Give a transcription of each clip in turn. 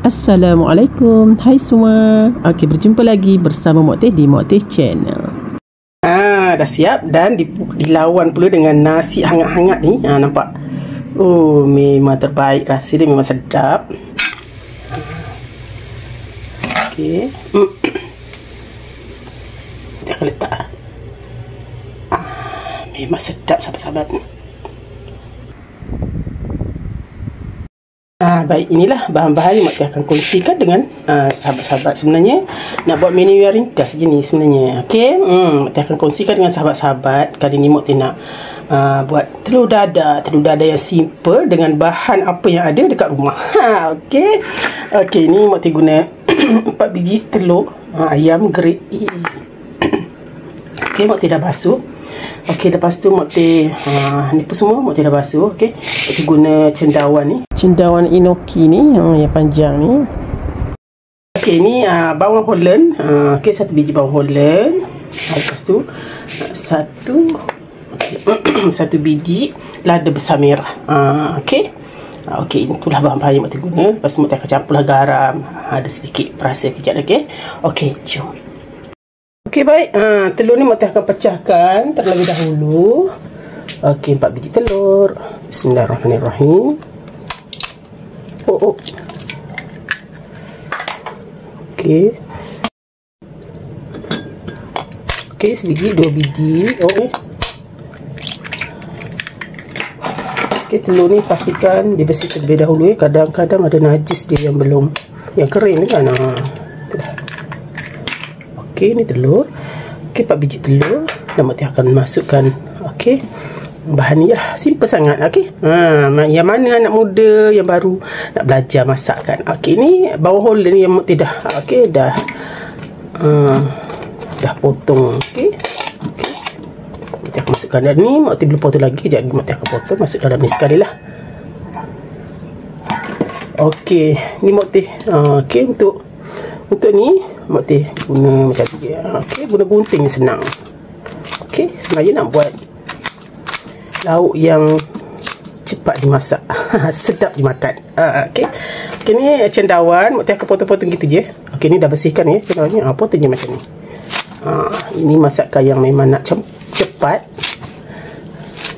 Assalamualaikum. Hai semua. Okey, berjumpa lagi bersama Mak Teh di Mak Teh Channel. Dah siap dan dilawan pula dengan nasi hangat-hangat ni. Nampak? Oh, memang terbaik. Rasa dia memang sedap. Okey. Kita akan letak. Memang sedap sahabat-sahabat. Baik, inilah bahan-bahan yang Mak Teh akan kongsikan dengan sahabat-sahabat. Sebenarnya nak buat menu yang ringkas je ni sebenarnya. Okey, Mak Teh akan kongsikan dengan sahabat-sahabat. Kali ni Mak Teh nak buat telur dada yang simple dengan bahan apa yang ada dekat rumah. Okey. Okey, ni Mak Teh guna 4 biji telur ayam grade A. Okey, Mak Teh dah basuh. Okey, lepas tu Mak Teh ni pun semua Mak Teh dah basuh. Okey, Mak Teh guna cendawan ni, cendawan inoki ni yang panjang ni. Okey, ni bawang Holland. Okey, 1 biji bawang Holland. Lepas tu satu biji lada besar merah. Okey. Okey, itulah bahan-bahan yang Mak Teh guna. Lepas tu Mak Teh akan campurlah garam, ada sedikit perasa kejap lagi. Okey, jom. Okey, baik. Telur ni Mak Teh akan pecahkan terlebih dahulu. Okey, 4 biji telur. Bismillahirrahmanirrahim. Okey. Okey, sebiji, 2 biji. Okey, telur ni pastikan dibersihkan terlebih dahulu. Kadang-kadang ada najis dia yang belum, yang kering kan. Okey, ni telur. Okey, 4 biji telur. Dan Mak Teh akan masukkan. Okey, bahan ni lah, simple sangat. Okey, yang mana anak muda yang baru nak belajar masak kan. Okey, ni bawang Holland ni yang Mak Teh dah dah potong. Okey, kita akan masukkan. Dan ni Mak Teh belum potong lagi. Kejap lagi Mak Teh akan potong, masuk dalam ni sekali lah. Okey, ni Mak Teh okey, untuk ni Mak Teh guna macam ni. Okey, guna gunting ni senang. Okey, sebenarnya nak buat lauk yang cepat dimasak, sedap dimakan. Okey. Okey, ni cendawan Mak Teh akan potong-potong gitu je. Okey, ni dah bersihkan ya cendawannya. Potong je macam ni. Ini masakan yang memang nak cepat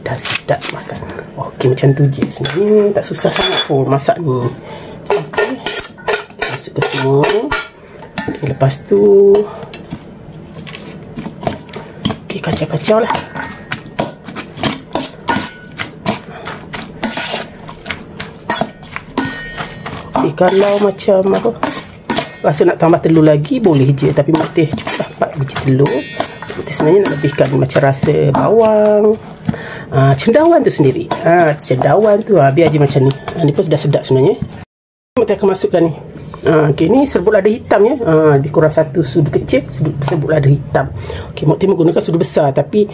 dan sedap makan. Okey, macam tu je. Sebenarnya tak susah sangat pun masak ni. Okey, masuk ke semua. Okay, lepas tu okey, kacau-kacau lah. Okay, kalau macam apa, rasa nak tambah telur lagi boleh je, tapi Mak Teh cukup 4 biji telur. Mak Teh sebenarnya nak lebihkan macam rasa bawang, cendawan tu sendiri. Cendawan tu biar je macam ni. Ni pun sudah sedap sebenarnya. Mak Teh akan masukkan ni. Okey, ni serbuk lada hitam ya. Lebih kurang 1 sudu kecil serbuk lada hitam. Okey, Mak Teh menggunakan sudu besar, tapi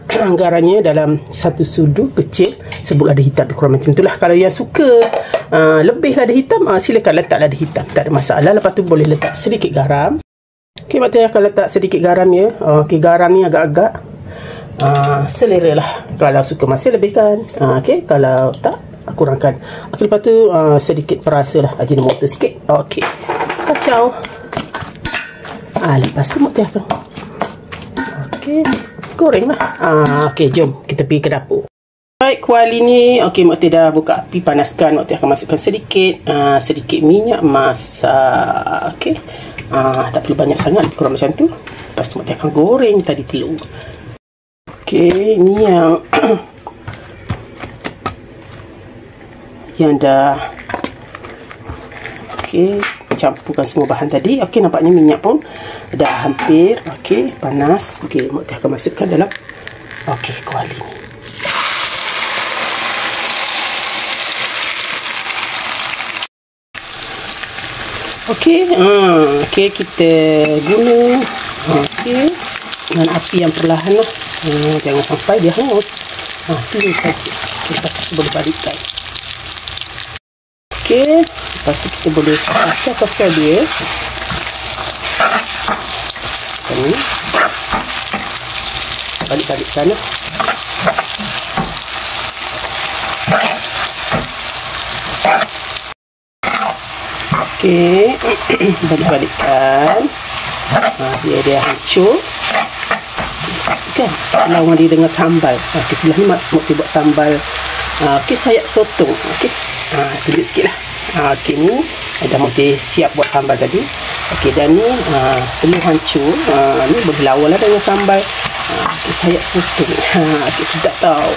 anggarannya dalam 1 sudu kecil serbuk lada hitam. Lebih kurang macam itulah. Kalau yang suka lebih lada hitam, silakan letak lada hitam, tak ada masalah. Lepas tu boleh letak sedikit garam. Okey, Mak Teh akan letak sedikit garam ya. Okey, garam ni agak-agak selera lah. Kalau suka masih lebihkan. Okey, kalau tak kurangkan. Okey, lepas tu sedikit perasa lah, ajinomoto sikit. Okey, kacau. Lepas tu Mak Teh akan goreng lah. Okey, jom kita pergi ke dapur. Baik, kuali ni okey, Mak Teh dah buka api, panaskan. Mak Teh akan masukkan sedikit minyak masak. Okey, tak perlu banyak sangat, kurang macam tu. Lepas tu Mak Teh akan goreng tadi telur. Okey, ni yang dah okey, campurkan semua bahan tadi. Okey, nampaknya minyak pun dah hampir okey, panas. Okey, Mak Teh akan masukkan dalam kuali ni. Okey, kita guna dengan api yang perlahan lah. Jangan sampai dia hangus. Sini saja. Lepas tu boleh balikkan. Okey, lepas tu kita boleh kacau dia. Ini balik-balikkan lah. Okey. Balik-balikkan. Biar dia hancur. Kan? Lawan dia dengan sambal. Okey, sebelah ni mak buat sambal. Okey, sayap sotong. Okey. Tunjuk sikitlah. Okey, ni dah Mokti siap buat sambal tadi. Okey, dan ni telur hancur. Ni berlawan lah dengan sambal. Okey, sayap sotong. Okey, sedap tau.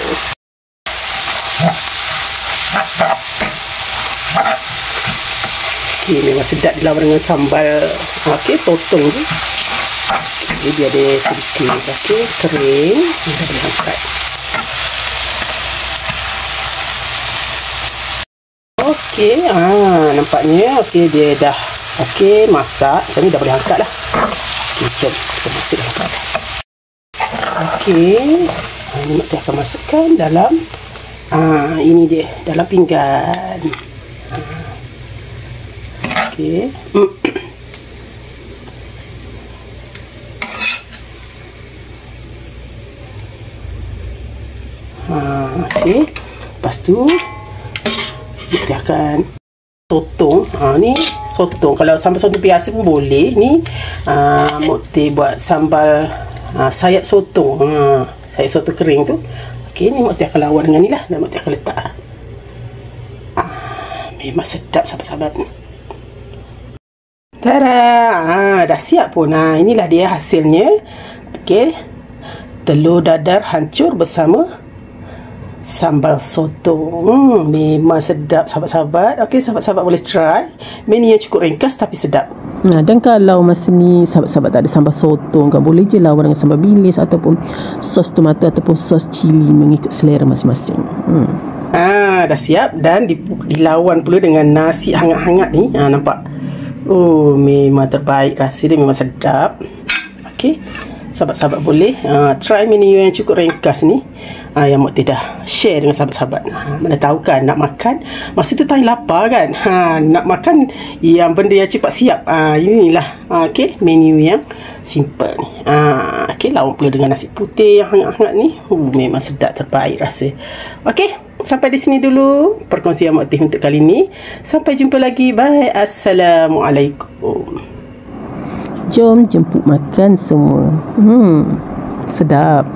Okey, memang sedap dilawan dengan sambal. Okey, sotong ni. Okey, dia ada sedikit. Okey, kering. Dah boleh angkat. Okey, nampaknya okey dia dah okey masak. Macam ni dah boleh angkat lah. Okey, jom kita masuk dalam atas. Okey, ni Mokti akan masukkan dalam ini dia, dalam pinggan. Okey. Okey. Lepas tu kita akan sotong. Ni sotong. Kalau sambal sotong biasa pun boleh. Ni Mokti buat sambal sayap sotong. Sayap sotong kering tu. Okey, ni Mokti akan lawan dengan ni lah. Dan Mokti akan letak. Memang sedap sahabat-sahabat. Tada! Dah siap pun. Inilah dia hasilnya. Okey. Telur dadar hancur bersama sambal sotong. Memang sedap sahabat-sahabat. Okey, sahabat-sahabat boleh try. Menu yang cukup ringkas tapi sedap. Dan kalau masa ni sahabat-sahabat tak ada sambal sotong kan, boleh je lawan dengan sambal bilis ataupun sos tomato ataupun sos cili mengikut selera masing-masing. Dah siap dan dilawan pula dengan nasi hangat-hangat ni. Nampak? Oh, memang terbaik. Rasa dia memang sedap. Okey, sahabat-sahabat boleh try menu yang cukup ringkas ni. Yang Mokti dah share dengan sahabat-sahabat. Mana tahu kan nak makan masa tu time lapar kan. Nak makan yang benda yang cepat siap. Inilah okey, menu yang simple ni. Okey, lawan pula dengan nasi putih yang hangat-hangat ni. Memang sedap, terbaik rasa. Okey, sampai di sini dulu perkongsian Mokti untuk kali ni. Sampai jumpa lagi. Bye. Assalamualaikum. Jom jemput makan semua. Sedap.